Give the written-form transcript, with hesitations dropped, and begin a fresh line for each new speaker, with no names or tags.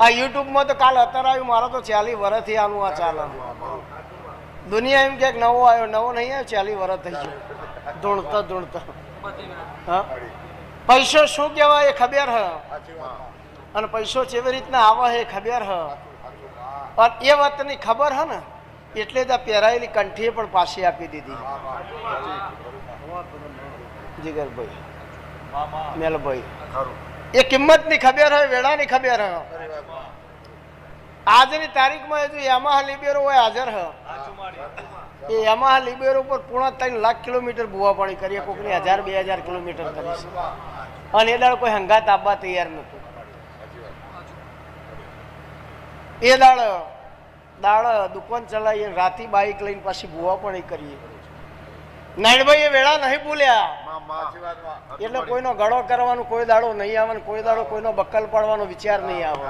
આ યુટ્યુબમાં તો કાલ અત્યારે આવ્યું, મારો તો 40 વર્ષથી આનું આ ચાલે. દુનિયા એમ કે નવો આવ્યો, નવો નહીં આવ્યો, 40 વર્ષ થઈ ગયો ધૂણતા ધૂણતા. હા, પૈસો શું કહેવાય એ ખબર હ, અને પૈસો કેવી રીતના આવે એ ખબર હ, અને એ વાતની ખબર હ ને એટલે જ આ પહેરાયેલી કંઠીએ પણ પાછી આપી દીધી. જીગરભાઈ, મેલભાઈ, એ કિંમતની ખબર હોય, વેળાની ખબર હ. આજની તારીખમાં હજુ યામાહા લિબેરો હોય હાજર હ. એ યામાહા લિબેરો પર 3.5 લાખ કિલોમીટર બુવા પાણી કરીએ, કોકની 1000-2000 કિલોમીટર કરી છે, અને એ દાળ કોઈ હંગાત આપવા તૈયાર નતું. એ દાળ દુકાન ચલાવીએ, રાતી બાઈક લઈને પાછી બુવા પાણી કરીએ. નાયણભાઈ એ વેળા નહીં ભૂલ્યા, એટલે કોઈનો ગળો કરવાનો કોઈ દાડો નહીં આવે, કોઈ દાડો કોઈનો બક્કલ પાડવાનો વિચાર નહીં આવે.